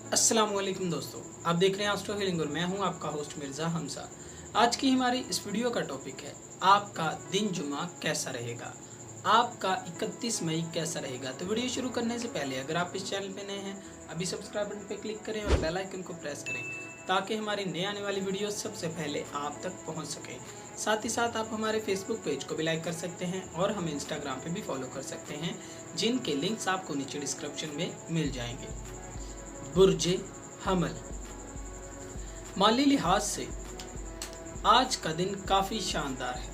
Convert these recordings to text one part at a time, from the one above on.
अस्सलाम वालेकुम दोस्तों, आप देख रहे हैं एस्ट्रो हीलिंग और मैं हूं आपका होस्ट मिर्ज़ा हमजा। आज की हमारी इस वीडियो का टॉपिक है आपका दिन जुमा कैसा रहेगा, आपका 31 मई कैसा रहेगा। तो वीडियो शुरू करने से पहले अगर आप इस चैनल पे नए हैं अभी सब्सक्राइब बटन पे क्लिक करें और बेल आइकन को प्रेस करें ताकि हमारी नई आने वाली वीडियो सबसे पहले आप तक पहुँच सकें। साथ ही साथ आप हमारे फेसबुक पेज को भी लाइक कर सकते हैं और हमें इंस्टाग्राम पे भी फॉलो कर सकते हैं, जिनके लिंक्स आपको नीचे डिस्क्रिप्शन में मिल जाएंगे। बुर्जे हमल, माली लिहाज से आज का दिन काफ़ी शानदार है।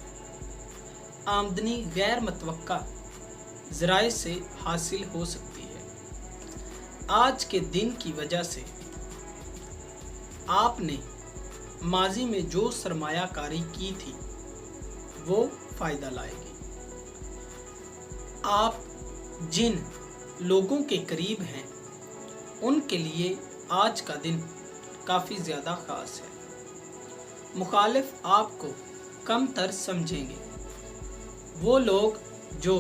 आमदनी गैर मुतवक्का ज़राए से हासिल हो सकती है। आज के दिन की वजह से आपने माजी में जो सरमायाकारी की थी वो फ़ायदा लाएगी। आप जिन लोगों के करीब हैं उनके लिए आज का दिन काफ़ी ज़्यादा ख़ास है। मुखालिफ आपको कमतर समझेंगे। वो लोग जो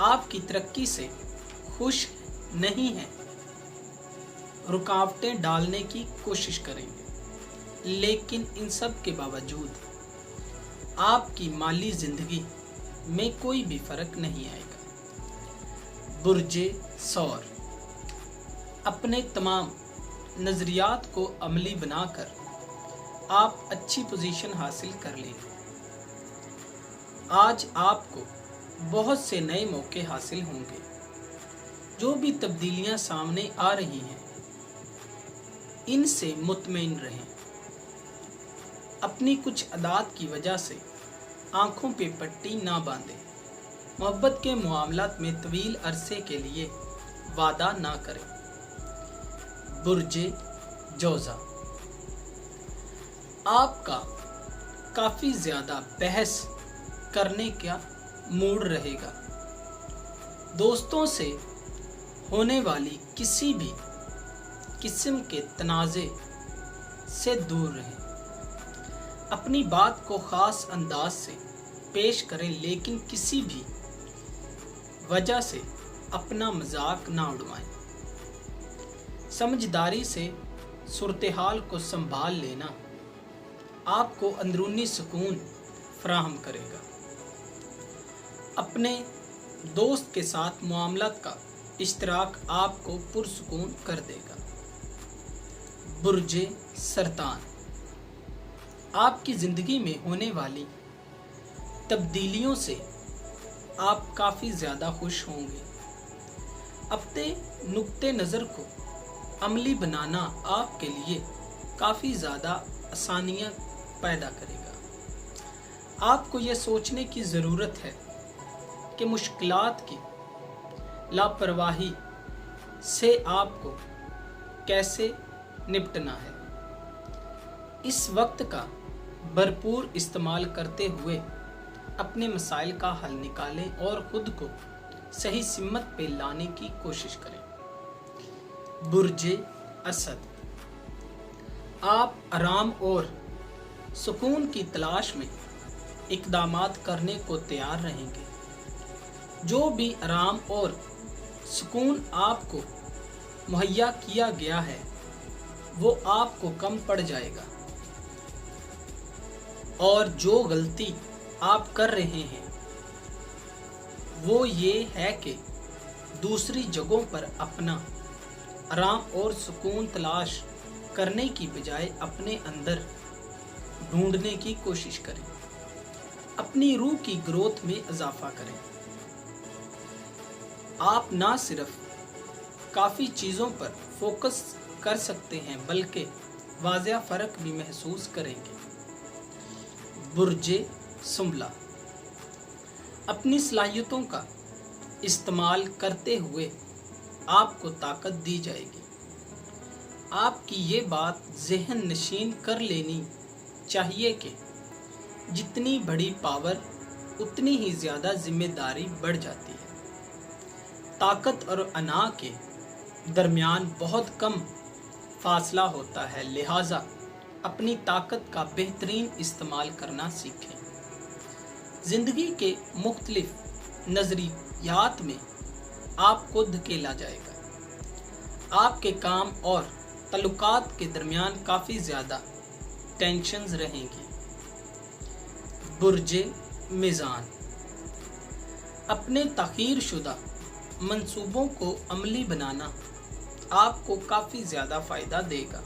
आपकी तरक्की से खुश नहीं हैं रुकावटें डालने की कोशिश करेंगे, लेकिन इन सब के बावजूद आपकी माली ज़िंदगी में कोई भी फ़र्क नहीं आएगा। बुर्जे सौर, अपने तमाम नज़रियात को अमली बनाकर आप अच्छी पोजीशन हासिल कर लेंगे। आज आपको बहुत से नए मौके हासिल होंगे। जो भी तब्दीलियां सामने आ रही हैं इनसे मुतमईन रहें। अपनी कुछ अदात की वजह से आंखों पे पट्टी ना बांधें। मोहब्बत के मामलात में तवील अरसे के लिए वादा ना करें। बुर्जे जोजा, आपका काफ़ी ज़्यादा बहस करने का मूड रहेगा। दोस्तों से होने वाली किसी भी किस्म के तनाज़े से दूर रहें। अपनी बात को ख़ास अंदाज से पेश करें, लेकिन किसी भी वजह से अपना मजाक ना उड़वाएं। समझदारी से सूरत-ए-हाल को संभाल लेना आपको अंदरूनी सुकून फराहम करेगा। अपने दोस्त के साथ मामलात का इश्तराक आपको पुरसुकून कर देगा। बुर्जे सरतान, आपकी ज़िंदगी में होने वाली तब्दीलियों से आप काफ़ी ज़्यादा खुश होंगे। अपने नुक्ते नज़र को अमली बनाना आपके लिए काफ़ी ज़्यादा आसानियाँ पैदा करेगा। आपको यह सोचने की ज़रूरत है कि मुश्किलात की लापरवाही से आपको कैसे निपटना है। इस वक्त का भरपूर इस्तेमाल करते हुए अपने मसाइल का हल निकालें और ख़ुद को सही सिमत पे लाने की कोशिश करें। बुर्जे असद, आप आराम और सुकून की तलाश में इक़दामात करने को तैयार रहेंगे। जो भी आराम और सुकून आपको मुहैया किया गया है वो आपको कम पड़ जाएगा, और जो गलती आप कर रहे हैं वो ये है कि दूसरी जगहों पर अपना आराम और सुकून तलाश करने की बजाय अपने अंदर ढूंढने की कोशिश करें। अपनी रूह की ग्रोथ में इजाफा करें। आप ना सिर्फ काफ़ी चीज़ों पर फोकस कर सकते हैं बल्कि वाज़ेह फ़र्क भी महसूस करेंगे। बुर्जे सुंबला, अपनी सलाहियतों का इस्तेमाल करते हुए आपको ताकत दी जाएगी। आपकी ये बात ज़हन नशीन कर लेनी चाहिए कि जितनी बड़ी पावर उतनी ही ज़्यादा जिम्मेदारी बढ़ जाती है। ताकत और अना के दरमियान बहुत कम फासला होता है, लिहाजा अपनी ताकत का बेहतरीन इस्तेमाल करना सीखें। ज़िंदगी के मुख्तलिफ नज़रियात में आपको धकेला जाएगा। آپ کے کام اور تعلقات کے درمیان کافی زیادہ ٹینشنز رہیں گی۔ برج میزان، اپنے تاخیر شدہ منصوبوں کو عملی بنانا آپ کو کافی زیادہ فائدہ دے گا۔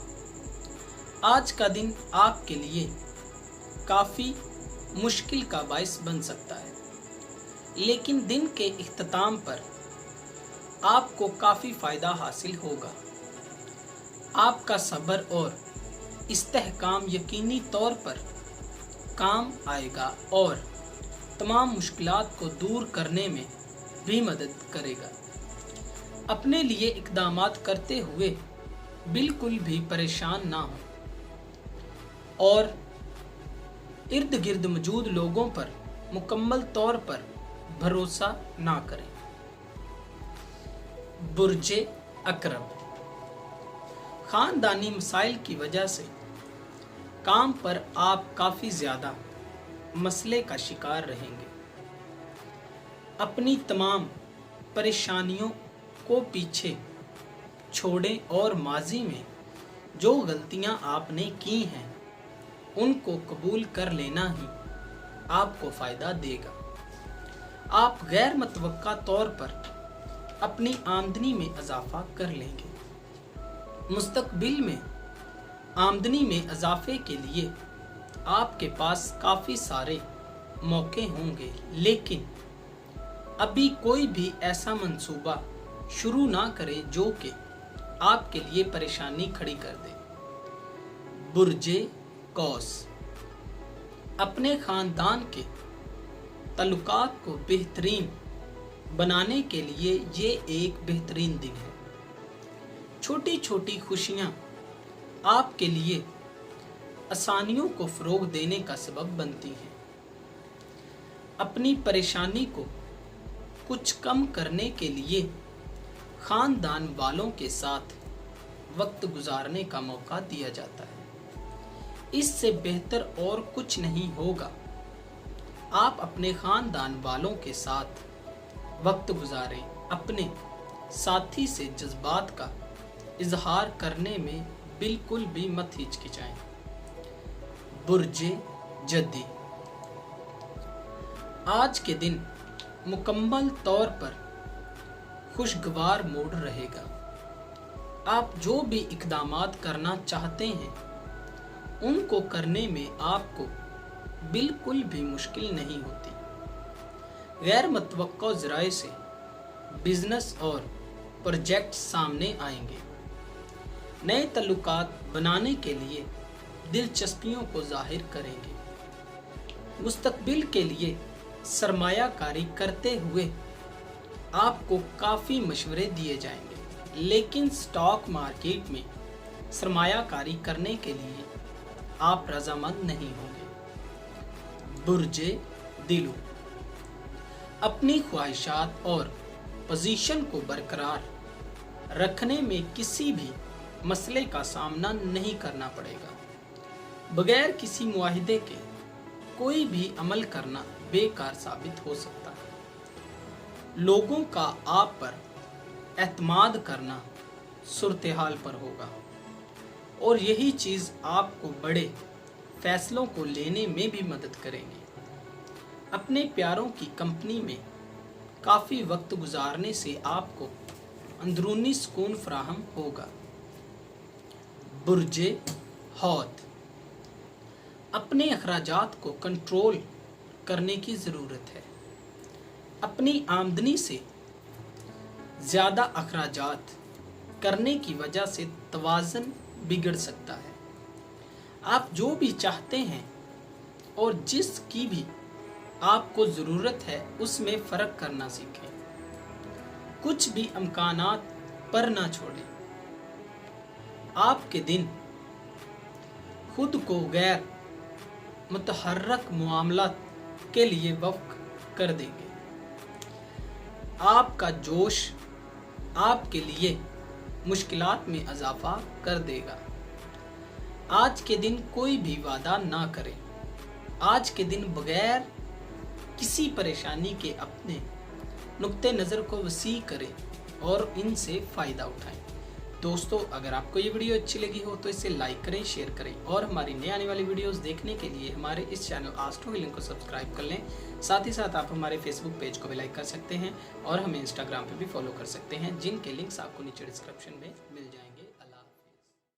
آج کا دن آپ کے لیے کافی مشکل کا باعث بن سکتا ہے، لیکن دن کے اختتام پر آپ کو کافی فائدہ حاصل ہوگا۔ آپ کا صبر اور استحکام یقینی طور پر کام آئے گا اور تمام مشکلات کو دور کرنے میں بھی مدد کرے گا۔ اپنے لیے اقدامات کرتے ہوئے بالکل بھی پریشان نہ ہوں اور ارد گرد موجود لوگوں پر مکمل طور پر بھروسہ نہ کریں۔ برج عقرب، خاندانی مسائل کی وجہ سے کام پر آپ کافی زیادہ مسئلے کا شکار رہیں گے۔ اپنی تمام پریشانیوں کو پیچھے چھوڑیں اور ماضی میں جو غلطیاں آپ نے کی ہیں ان کو قبول کر لینا ہی آپ کو فائدہ دے گا۔ آپ غیر متوقع طور پر اپنی آمدنی میں اضافہ کر لیں گے۔ مستقبل میں آمدنی میں اضافے کے لیے آپ کے پاس کافی سارے موقع ہوں گے، لیکن ابھی کوئی بھی ایسا منصوبہ شروع نہ کرے جو کہ آپ کے لیے پریشانی کھڑی کر دے۔ برج قوس، اپنے خاندان کے تعلقات کو بہترین بنانے کے لیے یہ ایک بہترین دن ہے۔ چھوٹی چھوٹی خوشیاں آپ کے لیے آسانیوں کو فروغ دینے کا سبب بنتی ہیں۔ اپنی پریشانی کو کچھ کم کرنے کے لیے خاندان والوں کے ساتھ وقت گزارنے کا موقع دیا جاتا ہے۔ اس سے بہتر اور کچھ نہیں ہوگا۔ آپ اپنے خاندان والوں کے ساتھ وقت گزاریں، اپنے ساتھی سے جذبات کا اظہار کرنے میں بالکل بھی مت ہچکچائیں۔ برج جدی، آج کے دن مکمل طور پر خوشگوار موڈ رہے گا۔ آپ جو بھی اقدامات کرنا چاہتے ہیں ان کو کرنے میں آپ کو بالکل بھی مشکل نہیں ہوتی۔ غیر متوقع ذرائع سے بزنس اور پروجیکٹ سامنے آئیں گے۔ نئے تعلقات بنانے کے لیے دلچسپیوں کو ظاہر کریں گے۔ مستقبل کے لیے سرمایہ کاری کرتے ہوئے آپ کو کافی مشورے دیے جائیں گے، لیکن سٹاک مارکیٹ میں سرمایہ کاری کرنے کے لیے آپ رضامند نہیں ہوں گے۔ برج دلو، اپنی خواہشات اور پوزیشن کو برقرار رکھنے میں کسی بھی مسئلے کا سامنا نہیں کرنا پڑے گا۔ بغیر کسی معاہدے کے کوئی بھی عمل کرنا بیکار ثابت ہو سکتا ہے۔ لوگوں کا آپ پر اعتماد کرنا صورتحال پر ہوگا اور یہی چیز آپ کو بڑے فیصلوں کو لینے میں بھی مدد کرے گی۔ اپنے پیاروں کی کمپنی میں کافی وقت گزارنے سے آپ کو اندرونی سکون فراہم ہوگا۔ برج حوت، اپنے اخراجات کو کنٹرول کرنے کی ضرورت ہے۔ اپنی آمدنی سے زیادہ اخراجات کرنے کی وجہ سے توازن بگڑ سکتا ہے۔ آپ جو بھی چاہتے ہیں اور جس کی بھی آپ کو ضرورت ہے اس میں فرق کرنا سیکھیں۔ کچھ بھی امکانات پر نہ چھوڑیں۔ آپ کے دن خود کو غیر متحرک معاملات کے لیے وقف کر دیں گے۔ آپ کا جوش آپ کے لیے مشکلات میں اضافہ کر دے گا۔ آج کے دن کوئی بھی وعدہ نہ کریں۔ آج کے دن بغیر کسی پریشانی کے اپنے نقطہ نظر کو وسیع کریں اور ان سے فائدہ اٹھائیں۔ दोस्तों, अगर आपको ये वीडियो अच्छी लगी हो तो इसे लाइक करें, शेयर करें और हमारी नई आने वाली वीडियोस देखने के लिए हमारे इस चैनल एस्ट्रो हीलिंग को सब्सक्राइब कर लें। साथ ही साथ आप हमारे फेसबुक पेज को भी लाइक कर सकते हैं और हमें इंस्टाग्राम पे भी फॉलो कर सकते हैं, जिनके लिंक्स आपको नीचे डिस्क्रिप्शन में मिल जाएंगे।